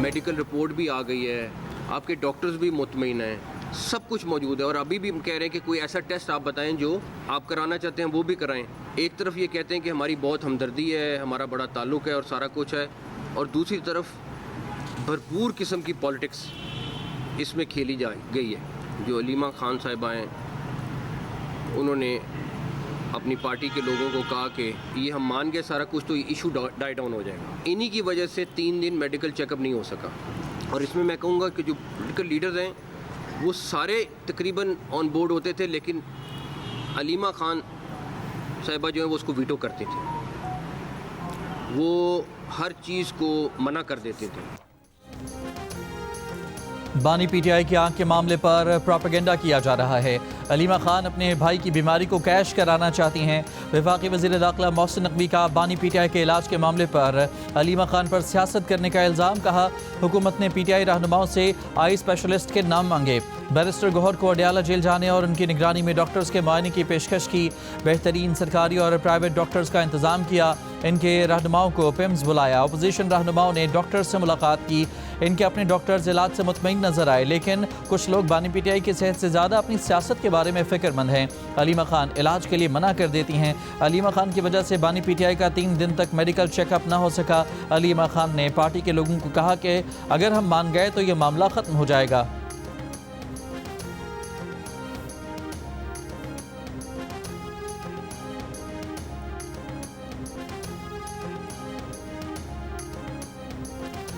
Medical report भी आ गई है, आपके डॉक्टर्स भी मुतमईन हैं, सब कुछ मौजूद है। और अभी भी हम कह रहे हैं कि कोई ऐसा टेस्ट आप बताएं जो आप कराना चाहते हैं वो भी कराएं। एक तरफ ये कहते हैं कि हमारी बहुत हमदर्दी है, हमारा बड़ा ताल्लुक़ है और सारा कुछ है, और दूसरी तरफ भरपूर किस्म की पॉलिटिक्स इसमें खेली जा गई है। जो अलीमा खान साहिबा हैं उन्होंने अपनी पार्टी के लोगों को कहा कि ये हम मान गए सारा कुछ, तो इशू डाई डाउन हो जाएगा। इन्हीं की वजह से 3 दिन मेडिकल चेकअप नहीं हो सका। और इसमें मैं कहूँगा कि जो पॉलिटिकल लीडर्स हैं वो सारे तकरीबन ऑन बोर्ड होते थे, लेकिन अलीमा खान साहिबा जो है वो उसको वीटो करते थे, वो हर चीज़ को मना कर देते थे। बानी पीटीआई की आंख के मामले पर प्रोपेगेंडा किया जा रहा है। अलीमा खान अपने भाई की बीमारी को कैश कराना चाहती हैं। वफाकी वज़ीर दाखिला मोहसिन नकवी का बानी पीटीआई के इलाज के मामले पर अलीमा खान पर सियासत करने का इल्ज़ाम। कहा, हुकूमत ने पीटीआई रहनुमाओं से आई स्पेशलिस्ट के नाम मांगे। बैरिस्टर गौहर को अडयाला जेल जाने और उनकी निगरानी में डॉक्टर्स के मुआयने की पेशकश की। बेहतरीन सरकारी और प्राइवेट डॉक्टर्स का इंतज़ाम किया। इनके रहनुमाओं को पिम्स बुलाया। अपोजिशन रहनुमाओं ने डॉक्टर्स से मुलाकात की। इनके अपने डॉक्टर्स इलाज से मुतमईन नजर आए, लेकिन कुछ लोग बानी पीटीआई की सेहत से ज़्यादा अपनी सियासत के बारे में फ़िक्रमंद हैं। अलीमा खान इलाज के लिए मना कर देती हैं। अलीमा खान की वजह से बानी पीटीआई का 3 दिन तक मेडिकल चेकअप ना हो सका। अलीमा खान ने पार्टी के लोगों को कहा कि अगर हम मान गए तो ये मामला ख़त्म हो जाएगा।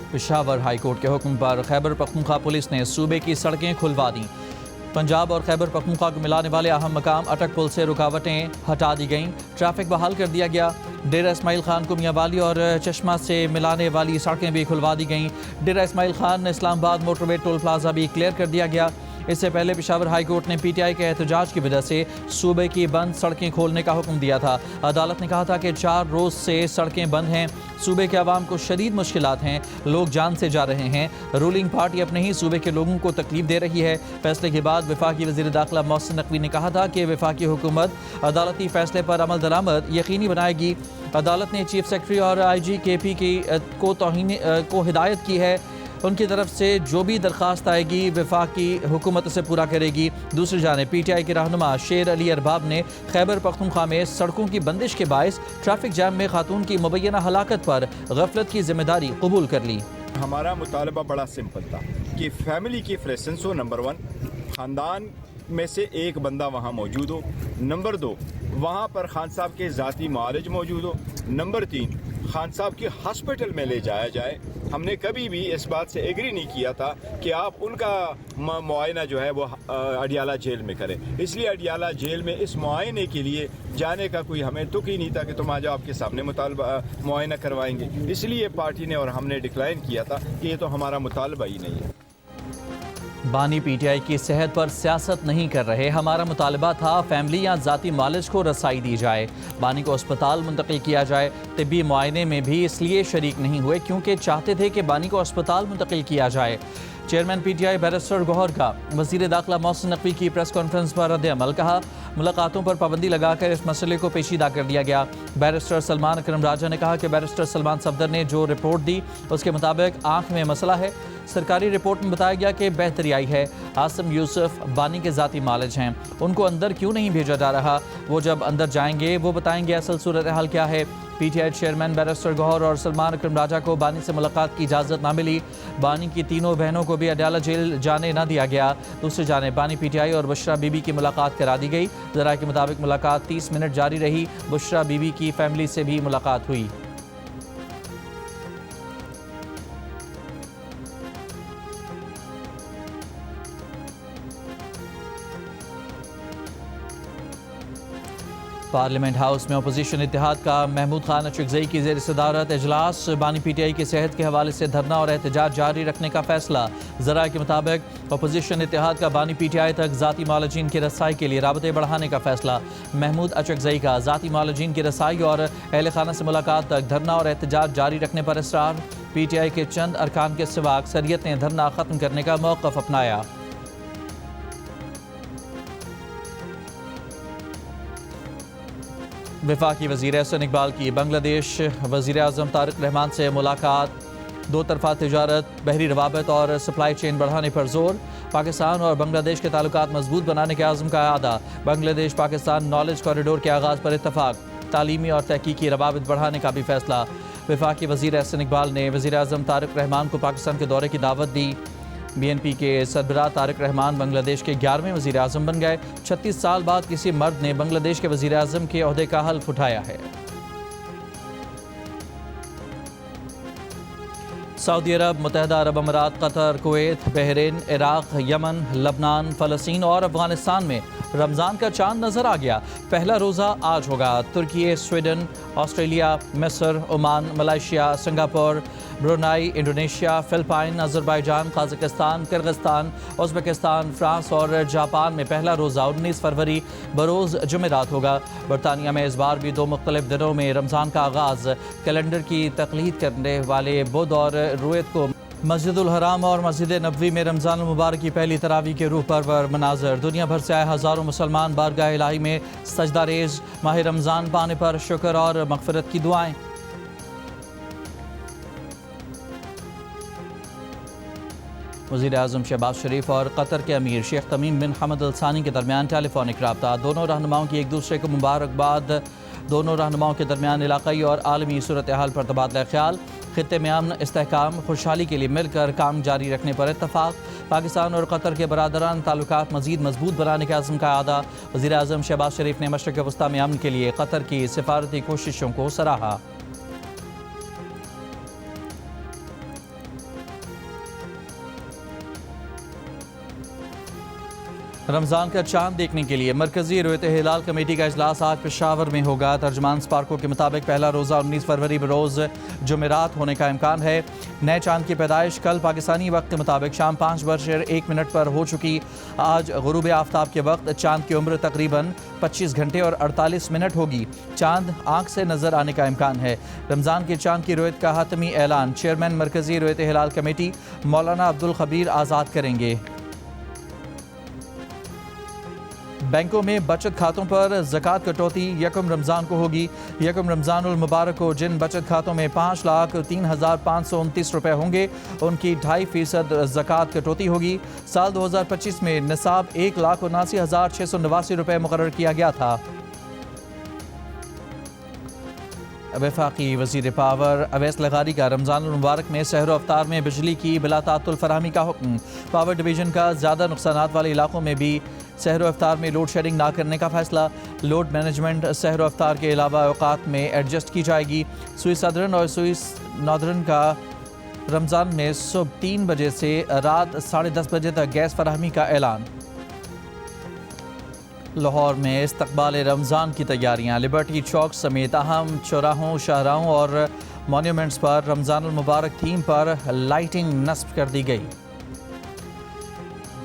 पेशावर हाई कोर्ट के हुक्म पर खैबर पख्तूनख्वा पुलिस ने सूबे की सड़कें खुलवा दी। पंजाब और खैबर पख्तूनख्वा को मिलाने वाले अहम मकाम अटक पुल से रुकावटें हटा दी गईं। ट्रैफिक बहाल कर दिया गया। डेरा इस्माइल खान को मियांवाली और चश्मा से मिलाने वाली सड़कें भी खुलवा दी गईं। Dera Ismail Khan Islamabad motorway toll plaza भी क्लियर कर दिया गया। इससे पहले पेशावर हाई कोर्ट ने पीटीआई के एहतजाज की वजह से सूबे की बंद सड़कें खोलने का हुक्म दिया था। अदालत ने कहा था कि 4 रोज़ से सड़कें बंद हैं। सूबे के अवाम को शदीद मुश्किलात हैं, लोग जान से जा रहे हैं। रूलिंग पार्टी अपने ही सूबे के लोगों को तकलीफ दे रही है। फैसले के बाद वफाकी वज़ीर दाखिला मोहसिन नकवी ने कहा था कि वफाकी हुकूमत अदालती फैसले पर अमल दरामद यकीनी बनाएगी। अदालत ने चीफ सेक्रेटरी और IG KP को हिदायत की है, उनकी तरफ से जो भी दरख्वास्त आएगी वफाकी हुकूमत से पूरा करेगी। दूसरी जानिब पीटीआई के रहनुमा शेर अली अरबाब ने खैबर पख्तूनख्वा में सड़कों की बंदिश के बायस ट्रैफिक जैम में खातून की मुबैना हलाकत पर गफलत की जिम्मेदारी कबूल कर ली। हमारा मुतालबा बड़ा सिंपल था कि फैमिली की प्रेजेंस हो, नंबर 1, ख़ानदान में से एक बंदा वहाँ मौजूद हो, नंबर 2, वहाँ पर खान साहब के ज़ाती मुआलिज मौजूद हो, नंबर 3, खान साहब की हॉस्पिटल में ले जाया जाए। हमने कभी भी इस बात से एग्री नहीं किया था कि आप उनका मुआयना जो है वो अडयाला जेल में करें। इसलिए अडयाला जेल में इस मुआयने के लिए जाने का कोई हमें तुक ही नहीं था कि तुम आ जाओ, आपके सामने मुआयना करवाएंगे। इसलिए पार्टी ने और हमने डिक्लाइन किया था कि ये तो हमारा मुतालबा ही नहीं है। बानी पीटीआई की सेहत पर सियासत नहीं कर रहे। हमारा मुतालबा था फैमिली या ज़ाती मालिज को रसाई दी जाए, बानी को अस्पताल मुंतकिल किया जाए। तिब्बी मुआयने में भी इसलिए शरीक नहीं हुए क्योंकि चाहते थे कि बानी को अस्पताल मुंतकिल किया जाए। चेयरमैन पीटीआई बैरिस्टर गौहर का वज़ीर दाखिला मोहसिन नकवी की प्रेस कॉन्फ्रेंस पर रद्द अमल। कहा, मुलाकातों पर पाबंदी लगाकर इस मसले को पेचीदा कर दिया गया। बैरिस्टर सलमान अकरम राजा ने कहा कि बैरिस्टर सलमान सफदर ने जो रिपोर्ट दी उसके मुताबिक आँख में मसला है। सरकारी रिपोर्ट में बताया गया कि बेहतरी आई है। आसिम यूसुफ बानी के ज़ाती मालिज हैं, उनको अंदर क्यों नहीं भेजा जा रहा? वो जब अंदर जाएंगे वो बताएंगे असल सूरत हाल क्या है। पीटीआई चेयरमैन बैरिस्टर गौहर और सलमान अकरम राजा को बानी से मुलाकात की इजाज़त ना मिली। बानी की तीनों बहनों को भी अडयाला जेल जाने ना दिया गया। दूसरी जाने बानी पीटीआई और बुशरा बीबी की मुलाकात करा दी गई। ज़रा के मुताबिक मुलाकात 30 मिनट जारी रही। बुशरा बीबी की फैमिली से भी मुलाकात हुई। पार्लियामेंट हाउस में अपोजिशन इत्तेहाद का महमूद खान अचकज़ई की ज़ेर सदारत इजलास। बानी पीटीआई की सेहत के हवाले से धरना और एहतजाज जारी रखने का फैसला। ज़रा के मुताबिक अपोजिशन इत्तेहाद का बानी पीटीआई तक ज़ाती मालजीन की रसाई के लिए राबते बढ़ाने का फैसला। महमूद अचकज़ई का ज़ाती मालजीन की रसाई और अहल खाना से मुलाकात तक धरना और एहतजाज जारी रखने पर इसरार। पीटीआई के चंद अरकान के सिवा अक्सरियत ने धरना ख़त्म करने का मौक़िफ़ अपनाया। वफाकी वज़ीर एहसन इकबाल की बांग्लादेश वज़ीर आज़म तारिक रहमान से मुलाकात। दो तरफा तिजारत, बहरी रवाबत और सप्लाई चेन बढ़ाने पर जोर। पाकिस्तान और बांग्लादेश के ताल्लुकात मजबूत बनाने के आज़म का आदा। बांग्लादेश पाकिस्तान नॉलेज कॉरिडोर के आगाज़ पर इत्तफाक। तालीमी और तहकीकी रवाबित बढ़ाने का भी फैसला। वफाकी वज़ीर एहसन इकबाल ने वज़ीर आज़म तारिक रहमान को पाकिस्तान के दौरे की दावत दी। BNP के सरबराह तारिक रहमान बांग्लादेश के 11वें वज़ीर आज़म बन गए। 36 साल बाद किसी मर्द ने बांग्लादेश के वज़ीर आज़म के ओहदे का हल्फ उठाया है। सऊदी अरब, मुत्तहदा अरब अमारात, Qatar, Kuwait, Bahrain, Iraq, Yemen, लबनान, फ़लस्तीन और अफगानिस्तान में रमज़ान का चांद नज़र आ गया। पहला रोज़ा आज होगा। तुर्की, स्वीडन, ऑस्ट्रेलिया, मिस्र, Oman, Malaysia, Singapore, Brunei, Indonesia, Philippine, Azerbaijan, Kazakhstan, Kyrgyzstan, Uzbekistan, France और जापान में पहला रोज़ा 19 फरवरी बरोज़ जुमेरात होगा। बरतानिया में इस बार भी 2 मुख्तलिफ दिनों में रमज़ान का आगाज़। कैलेंडर की तक़लीद करने वाले बुध और रुयत को मस्जिदुल हराम और मस्जिद नबवी में रमज़ान मुबारक की पहली तरावी के रूह पर मनाज़र। दुनिया भर से आए हज़ारों मुसलमान बारगाह इलाही में सजदा रेज़। माह रमज़ान पाने पर शुक्र और मग़फ़िरत की दुआएं। वज़ीर आज़म शहबाज शरीफ और कतर के अमीर शेख तमीम बिन हमद अल सानी के दरमियान टेलीफोनिक रब्ता। दोनों रहनुमाओं की एक दूसरे को मुबारकबाद। दोनों रहनुमाओं के दरमियान इलाक़ाई और आलमी सूरत हाल पर तबादला ख्याल। खित्ते में अमन, इस्तेहकाम, खुशहाली के लिए मिलकर काम जारी रखने पर इत्तफाक। पाकिस्तान और कतर के बरादरान ताल्लुकात मज़ीद मजबूत बनाने के आज़म का आदा। वज़ीर आज़म शहबाज शरीफ ने मशरिक़ वस्ता में अमन के लिए कतर की सिफारती कोशिशों को सराहा। रमज़ान का चांद देखने के लिए मरकज़ी रुयत हिलाल कमेटी का इजलास आज पेशावर में होगा। तर्जमान स्पार्को के मुताबिक पहला रोज़ा 19 फरवरी बरोज़ जुमेरात होने का इम्कान है। नए चांद की पैदाइश कल पाकिस्तानी वक्त के मुताबिक शाम 5:01 पर हो चुकी। आज गुरूब आफ्ताब के वक्त चांद की उम्र तकरीबन 25 घंटे और 48 मिनट होगी। चांद आँख से नज़र आने का इम्कान है। रमज़ान के चांद की रुयत का हातमी ऐलान चेयरमैन मरकज़ी रुयत हिलाल कमेटी मौलाना अब्दुल खबीर आज़ाद करेंगे। बैंकों में बचत खातों पर ज़कात कटौती यकम रमज़ान को होगी। यकम रमज़ानुल मुबारक को जिन बचत खातों में 5,03,529 रुपये होंगे उनकी 2.5% ज़कात कटौती होगी। साल 2025 में निसाब 1,79,689 रुपये मुकर्रर किया गया था। वफाकी वज़ीर पावर अवैस लगारी का रमज़ानुल मुबारक में सहर अफ्तार में बिजली की बिला ताअत्तुल फराहमी का हुक्म। पावर डिवीज़न का ज़्यादा नुकसानात वाले इलाकों में भी सहर अफ्तार में लोड शेडिंग ना करने का फैसला। लोड मैनेजमेंट सहर अफ्तार के अलावा औकात में एडजस्ट की जाएगी। स्विस सदर्न और स्विस नॉर्दर्न का रमज़ान में सुबह 3 बजे से रात 10:30 बजे तक गैस फराहमी का ऐलान। लाहौर में इस्तकबाल रमज़ान की तैयारियां। लिबर्टी चौक समेत अहम चौराहों, शाहराहों और मॉन्यूमेंट्स पर रमज़ानुल मुबारक थीम पर लाइटिंग नस्ब कर दी गई।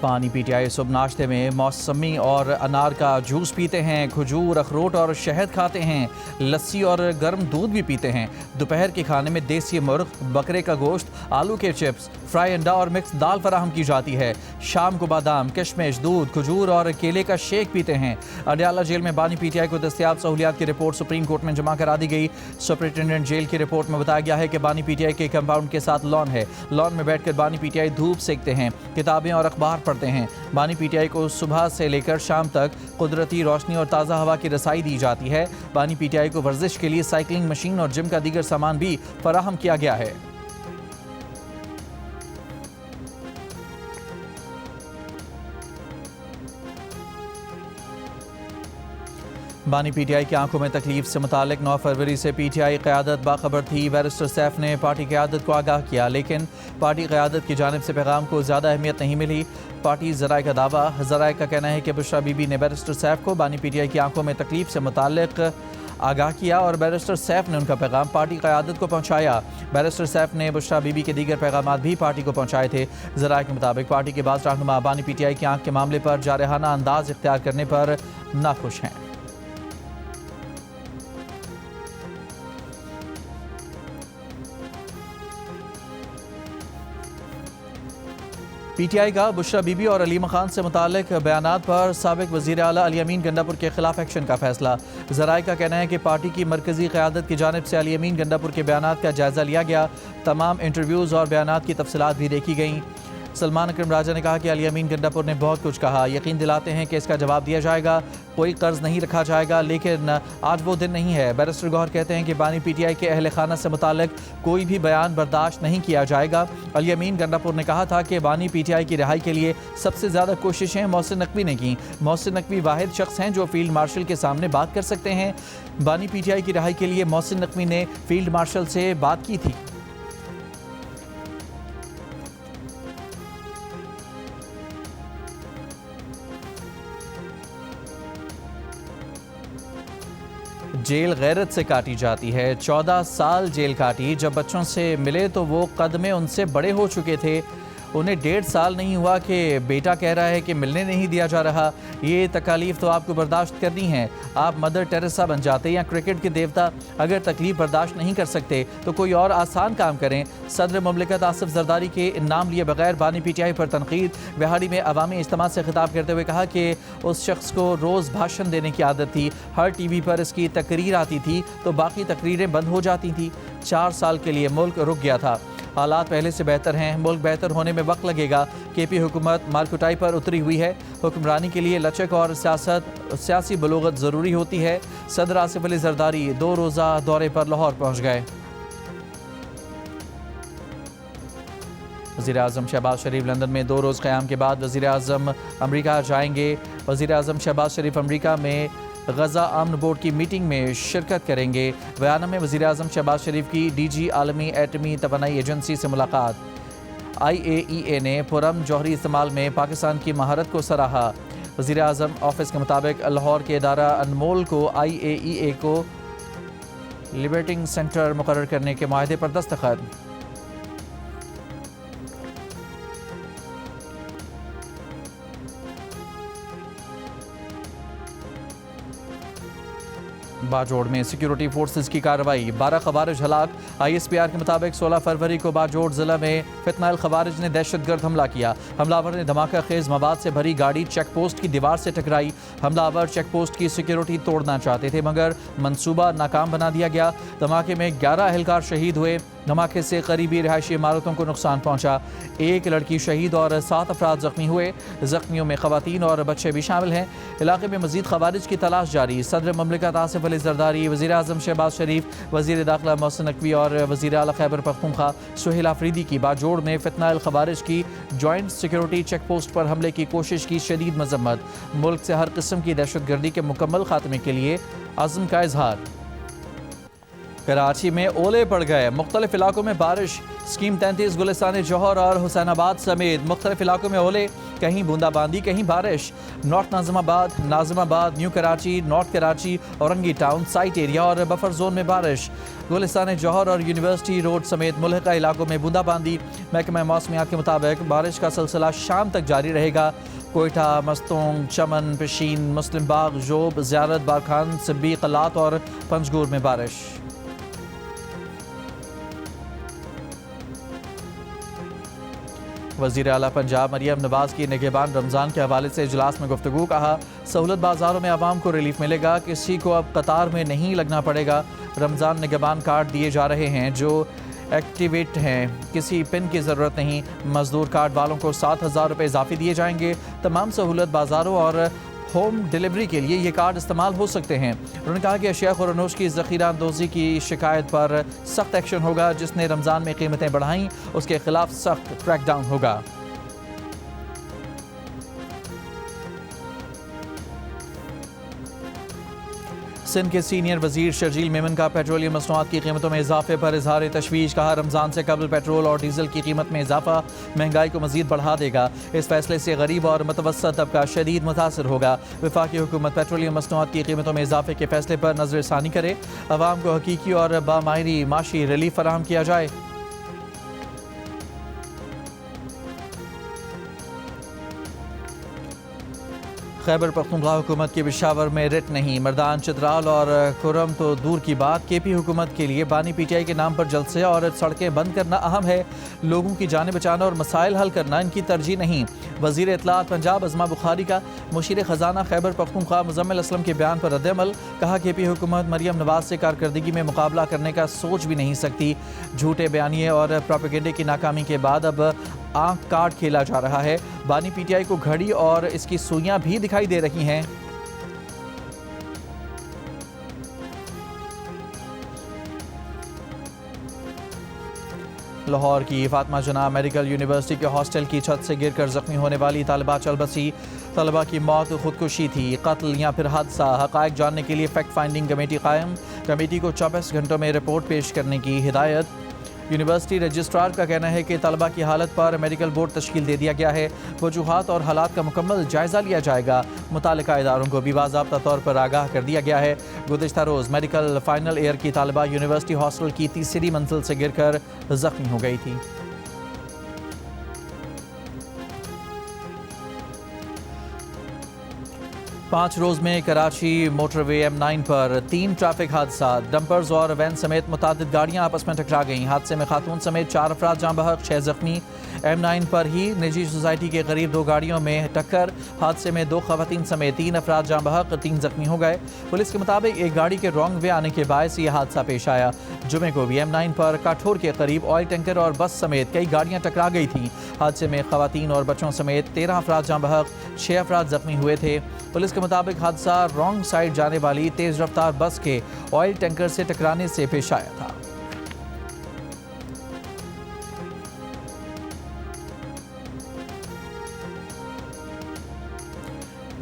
पानी PTI सुबह नाश्ते में मौसमी और अनार का जूस पीते हैं। खजूर, अखरोट और शहद खाते हैं। लस्सी और गर्म दूध भी पीते हैं। दोपहर के खाने में देसी मुर्ग, बकरे का गोश्त, आलू के चिप्स, फ्राई अंडा और मिक्स दाल फराहम की जाती है। शाम को बादाम, किशमिश, दूध, खजूर और केले का शेक पीते हैं। अडयाला जेल में बानी PTI को दस्तियाब सहूलियात की रिपोर्ट सुप्रीम कोर्ट में जमा करा दी गई। सुपरिटेंडेंट जेल की रिपोर्ट में बताया गया है कि बानी PTI के कंपाउंड के साथ लॉन है। लॉन में बैठकर बानी PTI धूप सेकते हैं, किताबें और अखबार पढ़ते हैं। बानी PTI को सुबह से लेकर शाम तक कुदरती रोशनी और ताज़ा हवा की रसाई दी जाती है। बानी PTI को वर्जिश के लिए साइकिलिंग मशीन और जिम का दीगर सामान भी फराहम किया गया है। बानी PTI की आंखों में तकलीफ से मुतालिक 9 फरवरी से PTI क़यादत बाखबर थी। बैरिस्टर सैफ ने पार्टी क़यादत को आगाह किया, लेकिन पार्टी क़यादत की जानिब से पैगाम को ज़्यादा अहमियत नहीं मिली। पार्टी ज़राए का दावा। ज़राए का कहना है कि बुशरा बीबी ने बैरिस्टर सैफ को बानी PTI की आंखों में तकलीफ से मुतालिक आगाह किया और बैरिस्टर सैफ ने उनका पैगाम पार्टी क़यादत को पहुँचाया। बैरिस्टर सैफ ने बुशरा बीबी के दीगर पैगाम भी पार्टी को पहुँचाए थे। ज़राए के मुताबिक पार्टी के बाज़ रहनुमा बानी PTI की आंख के मामले पर जारहाना अंदाज इख्तियार करने पर नाखुश हैं। PTI का बुशरा बीबी और अलीमा खान से मुतालिक बयानात पर साबिक वज़ीर आला अली अमीन गंडापुर के खिलाफ एक्शन का फैसला। ज़राए का कहना है कि पार्टी की मरकजी क़यादत की जानिब से अली अमीन गंडापुर के बयानात का जायज़ा लिया गया। तमाम इंटरव्यूज़ और बयानात की तफसीलात भी देखी गईं। सलमान अकरम राजा ने कहा कि अली अमीन गंडापुर ने बहुत कुछ कहा, यकीन दिलाते हैं कि इसका जवाब दिया जाएगा, कोई कर्ज नहीं रखा जाएगा, लेकिन आज वो दिन नहीं है। बैरिस्टर गौहर कहते हैं कि बानी PTI के अहल खाना से मुतालिक कोई भी बयान बर्दाश्त नहीं किया जाएगा। अली अमीन गंडापुर ने कहा था कि बानी PTI की रिहाई के लिए सबसे ज़्यादा कोशिशें मोहसिन नकवी ने की। मोहसिन नकवी वाहिद शख्स हैं जो फील्ड मार्शल के सामने बात कर सकते हैं। बानी PTI की रिहाई के लिए मोहसिन नकवी ने फील्ड मार्शल से बात की थी। जेल गैरत से काटी जाती है। 14 साल जेल काटी। जब बच्चों से मिले तो वो कद में उनसे बड़े हो चुके थे। उन्हें 1.5 साल नहीं हुआ कि बेटा कह रहा है कि मिलने नहीं दिया जा रहा। ये तकालीफ तो आपको बर्दाश्त करनी है। आप मदर टेरेसा बन जाते या क्रिकेट के देवता। अगर तकलीफ बर्दाश्त नहीं कर सकते तो कोई और आसान काम करें। सदर मुमलिकत आसिफ जरदारी के नाम लिए बगैर बानी PTI पर तनकीद। बिहाड़ी में अवामी इज्तिमा से खिताब करते हुए कहा कि उस शख्स को रोज़ भाषण देने की आदत थी। हर TV पर इसकी तकरीर आती थी तो बाकी तकरीरें बंद हो जाती थी। 4 साल के लिए मुल्क रुक गया था। हालात पहले से बेहतर हैं। मुल्क बेहतर होने में वक्त लगेगा। KP हुकूमत मारकुटाई पर उतरी हुई है। हुक्मरानी के लिए लचक और सियासी बलोगत ज़रूरी होती है। सदर आसिफ अली जरदारी 2 रोज़ा दौरे पर लाहौर पहुँच गए। वज़ीर आज़म शहबाज शरीफ लंदन में 2 रोज़ क़याम के बाद वज़ीर आज़म अमरीका जाएंगे। वज़ीर आज़म शहबाज शरीफ अमरीका में गज़ा अमन बोर्ड की मीटिंग में शिरकत करेंगे। बयान में वज़ीर आज़म शहबाज शरीफ की DG आलमी एटमी तवानाई एजेंसी से मुलाकात। IAEA ने पुरम जौहरी इस्तेमाल में पाकिस्तान की महारत को सराहा। वज़ीर आज़म ऑफिस के मुताबिक लाहौर के इदारा अनमोल को IAEA को लिबर्टिंग सेंटर मुकर्रर करने के मुआहदे पर दस्तखत। बाजोड़ में सिक्योरिटी फोर्सेस की कार्रवाई। 12 खवारिज हलाक। ISPR के मुताबिक 16 फरवरी को बाजोड़ जिला में फितनाइल खवारिज ने दहशतगर्द हमला किया। हमलावर ने धमाका खेज मवाद से भरी गाड़ी चेक पोस्ट की दीवार से टकराई। हमलावर चेक पोस्ट की सिक्योरिटी तोड़ना चाहते थे मगर मंसूबा नाकाम बना दिया गया। धमाके में 11 एहलकार शहीद हुए। धमाके से करीबी रिहायशी इमारतों को नुकसान पहुंचा। 1 लड़की शहीद और 7 अफराद जख्मी हुए। जख्मियों में खवातीन और बच्चे भी शामिल हैं। इलाके में मजीद खवारिज की तलाश जारी। सदर मुमलिकत आसिफ अली जरदारी, वज़ीर आज़म शहबाज शरीफ, वज़ीर दाखिला मोहसिन नकवी और वज़ीर आला खैबर पख्तूनख्वा सुहेल आफरीदी की बाजोड़ में फितनाइल खवारिज की जॉइंट सिक्योरिटी चेक पोस्ट पर हमले की कोशिश की शदीद मजम्मत। मुल्क से हर किस्म की दहशतगर्दी के मुकम्मल खात्मे के लिए अज़्म का इजहार। कराची में ओले पड़ गए। मुख्तलिफ इलाकों में बारिश। स्कीम 33 गुलिस्तान जौहर और हुसैनाबाद समेत मुख्तलिफ इलाकों में ओले, कहीं बूंदाबांदी कहीं बारिश। North Nazimabad, new Karachi, north Karachi, Orangi town, site area और बफर जोन में बारिश। गुलिस्तान जौहर और यूनिवर्सिटी रोड समेत मुल्हिका इलाकों में बूंदाबांदी। महकमा मौसमियात के मुताबिक बारिश का सिलसिला शाम तक जारी रहेगा। कोयटा, मस्तोंग, चमन, पिशीन, मुस्लिम बाग, जोब, ज़ियारत, बारखान, सिब्बी, कलात और पंजगूर में बारिश। वज़ीर आला पंजाब मरियम नवाज़ की निगहबान रमज़ान के हवाले से इजलास में गुफ्तगू। कहा सहूलत बाज़ारों में आवाम को रिलीफ मिलेगा, किसी को अब कतार में नहीं लगना पड़ेगा। रमज़ान निगहबान कार्ड दिए जा रहे हैं जो एक्टिवेट हैं, किसी पिन की ज़रूरत नहीं। मजदूर कार्ड वालों को 7,000 रुपये इजाफी दिए जाएंगे। तमाम सहूलत बाज़ारों और होम डिलीवरी के लिए ये कार्ड इस्तेमाल हो सकते हैं। उन्होंने कहा कि अशिया खुरनोश की ज़ख़ीरा अंदोज़ी की शिकायत पर सख्त एक्शन होगा। जिसने रमज़ान में कीमतें बढ़ाईं उसके खिलाफ सख्त क्रैकडाउन होगा। सिंध के सीनियर वजीर शर्जील मेमन का पेट्रोलियम मसनूआत की कीमतों में इजाफे पर इजहार तशवीश। कहा रमज़ान से कबल पेट्रोल और डीजल की कीमत में इजाफा महंगाई को मजीद बढ़ा देगा। इस फैसले से गरीब और मुतवस्सत तबका शदीद मुतासर होगा। वफाकी हुकूमत पेट्रोलियम मसनूआत की कीमतों में इजाफे के फैसले पर नजरसानी करे। अवाम को हकीकी और बामायरी माशी रिलीफ फराहम किया जाए। खैबर पख्तूनख्वा हुकूमत की पेशावर में रिट नहीं, मर्दान, चित्राल और खुरम तो दूर की बात, केपी हुकूमत के लिए बानी पीटीआई के नाम पर जलसे और सड़कें बंद करना अहम है। लोगों की जानें बचाना और मसाइल हल करना इनकी तरजीह नहीं। वज़ीर इत्तलाआत पंजाब अज़मा बुखारी का मुशीर ख़जाना खैबर पख्तूनख्वा मुज़म्मिल असलम के बयान पर रद्द-ए-अमल। कहा केपी हुकूमत मरियम नवाज से कारकर्दगी में मुकाबला करने का सोच भी नहीं सकती। झूठे बयानिए और प्रोपेगेंडे की नाकामी के बाद अब आंख काट खेला जा रहा है। बानी पीटीआई को घड़ी और इसकी सुइयां भी दिखाई दे रही हैं। लाहौर की फातिमा जना मेडिकल यूनिवर्सिटी के हॉस्टल की छत से गिरकर जख्मी होने वाली तालिबा चल बसी। तलबा की मौत खुदकुशी थी, कत्ल या फिर हादसा, हक़ाइक़ जानने के लिए फैक्ट फाइंडिंग कमेटी कायम। कमेटी को 24 घंटों में रिपोर्ट पेश करने की हिदायत। यूनिवर्सिटी रजिस्ट्रार का कहना है कि तलबा की हालत पर मेडिकल बोर्ड तश्कील दे दिया गया है। वजूहात और हालात का मुकम्मल जायज़ा लिया जाएगा। मुतालिका इदारों को भी बाज़ाब्ता तौर पर आगाह कर दिया गया है। गुज़िश्ता रोज़ मेडिकल फाइनल ईयर की तालिबा यूनिवर्सिटी हॉस्टल की तीसरी मंजिल से गिरकर जख्मी हो गई थी। पाँच रोज़ में कराची मोटरवे M9 पर 3 ट्रैफिक हादसा, डंपर्स और वैन समेत मुतादिद गाड़ियां आपस में टकरा गईं। हादसे में खातून समेत 4 अफराद जाँ बहक, 6 जख्मी। M9 पर ही निजी सोसाइटी के करीब 2 गाड़ियों में टक्कर, हादसे में 2 खवातीन समेत 3 अफराद जाँ बहक, 3 जख्मी हो गए। पुलिस के मुताबिक एक गाड़ी के रॉन्ग वे आने के बायस यह हादसा पेश आया। जुमे को भी M9 पर काठोर के करीब ऑयल टैंकर और बस समेत कई गाड़ियां टकरा गई थीं। हादसे में खवातीन और बच्चों समेत 13 अफराद जाँ बहक, 6 अफराद जख्मी हुए थे। पुलिस के मुताबिक हादसा रॉन्ग साइड जाने वाली तेज रफ्तार बस के ऑयल टैंकर से टकराने से पेश आया था।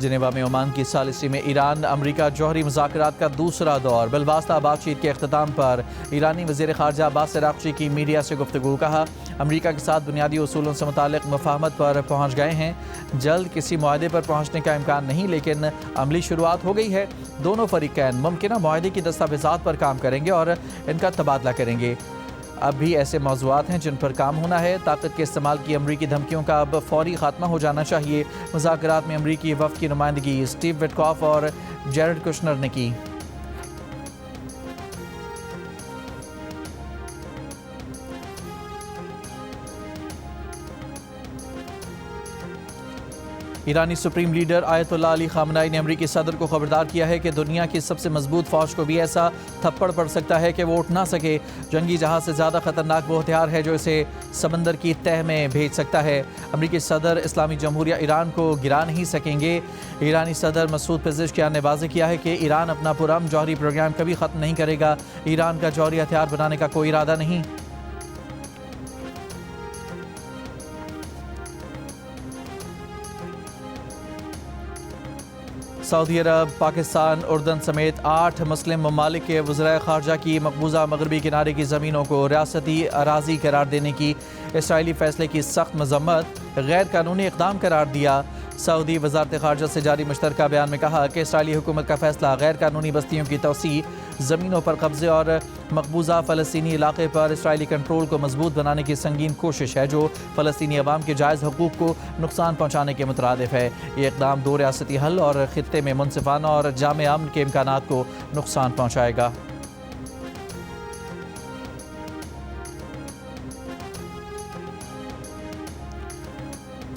जिनेवा में ओमान की सालिसी में ईरान अमरीका जौहरी मुज़ाकरात का दूसरा दौर। बिलवास्ता बातचीत के अख्ताम पर ईरानी वज़ीर ख़ारजा अब्बास अराग़ची की मीडिया से गुफ्तगू। कहा अमरीका के साथ बुनियादी उसूलों से मुताल्लिक़ मुफ़ाहमत पर पहुँच गए हैं। जल्द किसी मुआहदे पर पहुँचने का इम्कान नहीं, लेकिन अमली शुरुआत हो गई है। दोनों फ़रीक़ैन मुमकिन मुआहदे की दस्तावेज़ात पर काम करेंगे और इनका तबादला करेंगे। अब भी ऐसे मौज़ूआत हैं जिन पर काम होना है। ताकत के इस्तेमाल की अमरीकी धमकियों का अब फौरी खात्मा हो जाना चाहिए। मुज़ाकरात में अमरीकी वफ़द की नुमाइंदगी स्टीव विटकॉफ और जेरेड कुशनर ने की। ईरानी supreme leader Ayatollah Ali Khamenei ने अमरीकी सदर को खबरदार किया है कि दुनिया की सबसे मजबूत फौज को भी ऐसा थप्पड़ पड़ सकता है कि वो उठ ना सके। जंगी जहाज से ज़्यादा खतरनाक वो हथियार है जो इसे समंदर की तह में भेज सकता है। अमरीकी सदर इस्लामी जमहूरिया ईरान को गिरा नहीं सकेंगे। ईरानी सदर मसूद पेज़ेश्कियान ने वाज़ेह किया है कि ईरान अपना पुरअमन जौहरी प्रोग्राम कभी ख़त्म नहीं करेगा। ईरान का जौहरी हथियार बनाने का कोई इरादा नहीं। सऊदी अरब, पाकिस्तान, उर्दन समेत 8 मुस्लिम ममालिक के वज़राए ख़ारजा की मकबूजा मगरबी किनारे की ज़मीनों को रियासती अराज़ी करार देने की इसराइली फ़ैसले की सख्त मज़म्मत, गैर कानूनी इक़दाम करार दिया। सऊदी वज़ारत ख़ारजा से जारी मुश्तरका बयान में कहा कि इसराइली हुकूमत का फ़ैसला गैर कानूनी बस्तियों की तोसी, ज़मीनों पर कब्ज़े और मकबूजा फ़लस्तीनी इलाक़े पर इसराइली कंट्रोल को मजबूत बनाने की संगीन कोशिश है जो फ़लस्तीनी अवाम के जायज़ हकूक़ को नुकसान पहुँचाने के मुतरादिफ है। ये इक़दाम 2 रियासती हल और ख़ित्ते में मुनसिफ़ाना और जामे अमन के इम्कानात को नुकसान पहुँचाएगा।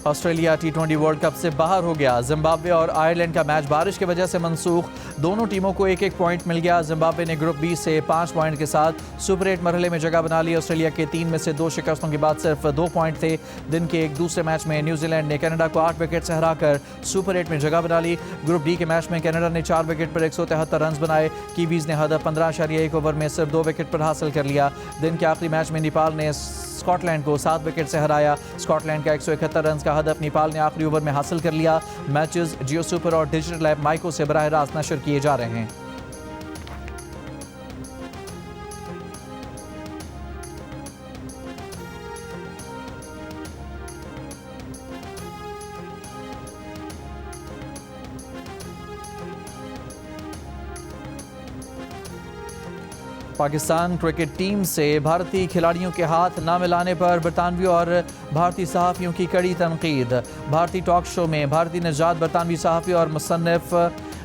ऑस्ट्रेलिया T20 वर्ल्ड कप से बाहर हो गया। जिम्बाब्वे और आयरलैंड का मैच बारिश की वजह से मनसूख। दोनों टीमों को 1-1 पॉइंट मिल गया। जिम्बाब्वे ने ग्रुप बी से 5 पॉइंट के साथ सुपर 8 मरहले में जगह बना ली। ऑस्ट्रेलिया के 3 में से 2 शिकस्तों के बाद सिर्फ 2 पॉइंट थे। दिन के एक दूसरे मैच में न्यूजीलैंड ने कनाडा को 8 विकेट से हराकर सुपर 8 में जगह बना ली। ग्रुप डी के मैच में कनाडा ने 4 विकेट पर 173 रन बनाए। कीवीज ने हदफ 15.1 ओवर में सिर्फ 2 विकेट पर हासिल कर लिया। दिन के आखिरी मैच में नेपाल ने स्कॉटलैंड को 7 विकेट से हराया। स्कॉटलैंड का 171 रन का हदफ नेपाल ने आखिरी ओवर में हासिल कर लिया। मैचेस जियो सुपर और डिजिटल ऐप माइको से बराह रास्त नशर किए जा रहे हैं। पाकिस्तान क्रिकेट टीम से भारतीय खिलाड़ियों के हाथ न मिलाने पर बरतानवी और भारतीय सहाफ़ियों की कड़ी तनकीद। भारतीय टॉक शो में भारतीय निजात बरतानवी सहाफ़ी और मुसन्निफ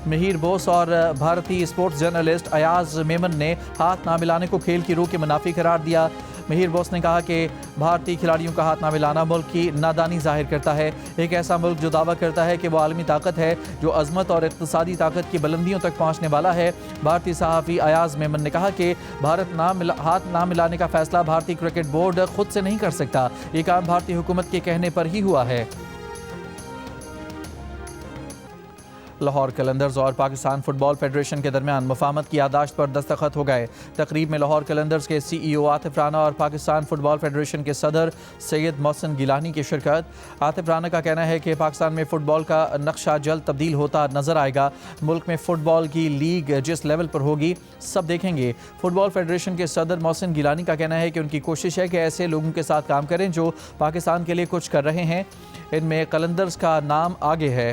मिहिर बोस और भारतीय स्पोर्ट्स जर्नलिस्ट अयाज मेमन ने हाथ ना मिलाने को खेल की रूह के मुनाफी करार दिया। मिहिर बोस ने कहा कि भारतीय खिलाड़ियों का हाथ ना मिलाना मुल्क की नादानी जाहिर करता है। एक ऐसा मुल्क जो दावा करता है कि वो आलमी ताकत है, जो अज़मत और इक़्तिसादी ताकत की बुलंदियों तक पहुँचने वाला है। भारतीय सहाफ़ी अयाज मेमन ने कहा कि हाथ ना मिलाने का फ़ैसला भारतीय क्रिकेट बोर्ड खुद से नहीं कर सकता, ये काम भारतीय हुकूमत के कहने पर ही हुआ है। लाहौर कलंदर्स और पाकिस्तान फुटबॉल फेडरेशन के दरमियान मुफाहमत की यादाश्त पर दस्तखत हो गए। तकरीब में लाहौर कलंदर्स के CEO आतिफ राना और पाकिस्तान फुटबॉल फेडरेशन के सदर सैयद मोहसिन गिलानी की शिरकत। आतिफ राना का कहना है कि पाकिस्तान में फ़ुटबॉल का नक्शा जल्द तब्दील होता नज़र आएगा। मुल्क में फ़ुटबॉल की लीग जिस लेवल पर होगी सब देखेंगे। फुटबॉल फेडरेशन के सदर मोहसिन गिलानी का कहना है कि उनकी कोशिश है कि ऐसे लोगों के साथ काम करें जो पाकिस्तान के लिए कुछ कर रहे हैं। इनमें कलंदर्स का नाम आगे है।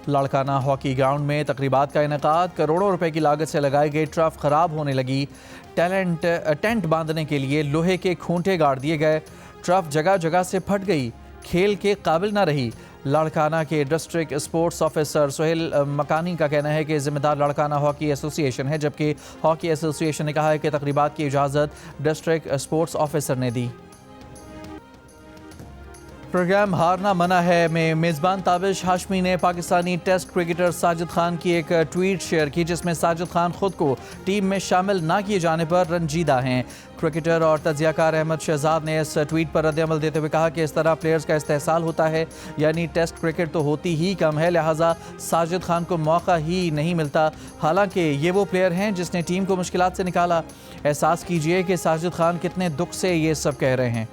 लाड़काना हॉकी ग्राउंड में तकरीबात का इनेकाद। करोड़ों रुपए की लागत से लगाई गई ट्रफ खराब होने लगी। टेंट बांधने के लिए लोहे के खूंटे गाड़ दिए गए। ट्रफ जगह जगह से फट गई, खेल के काबिल न रही। लाड़काना के डिस्ट्रिक्ट स्पोर्ट्स ऑफिसर सोहेल मकानी का कहना है कि जिम्मेदार लाड़काना हॉकी एसोसिएशन है, जबकि हॉकी एसोसिएशन ने कहा है कि तकरीबात की इजाज़त डिस्ट्रिक्ट स्पोर्ट्स ऑफिसर ने दी। प्रोग्राम हारना मना है में मेज़बान ताबिश हाशमी ने पाकिस्तानी टेस्ट क्रिकेटर साजिद खान की एक ट्वीट शेयर की, जिसमें साजिद खान खुद को टीम में शामिल ना किए जाने पर रंजीदा हैं। क्रिकेटर और तजियाकार अहमद शहजाद ने इस ट्वीट पर रद्द-ए-अमल देते हुए कहा कि इस तरह प्लेयर्स का इस्तेहसाल होता है, यानी टेस्ट क्रिकेट तो होती ही कम है, लिहाजा साजिद खान को मौका ही नहीं मिलता। हालांकि ये वो प्लेयर हैं जिसने टीम को मुश्किलात से निकाला। एहसास कीजिए कि साजिद खान कितने दुख से ये सब कह रहे हैं।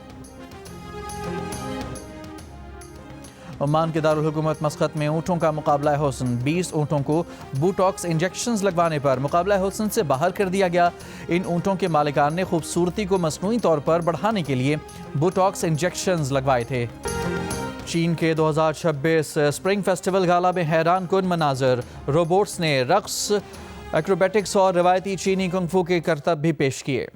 ओमान के दारुल हुकूमत मस्कत में ऊँटों का मुकाबला हुस्न। 20 ऊँटों को बूटॉक्स इंजेक्शंस लगवाने पर मुकाबला हुस्न से बाहर कर दिया गया। इन ऊँटों के मालिकान ने खूबसूरती को मसनूई तौर पर बढ़ाने के लिए बूटॉक्स इंजेक्शंस लगवाए थे। चीन के 2026 स्प्रिंग फेस्टिवल गाला में हैरान कुन मनाजर। रोबोट्स ने रक्स, एक्रोबैटिक्स और रवायती चीनी कुंग फू के करतब भी पेश किए।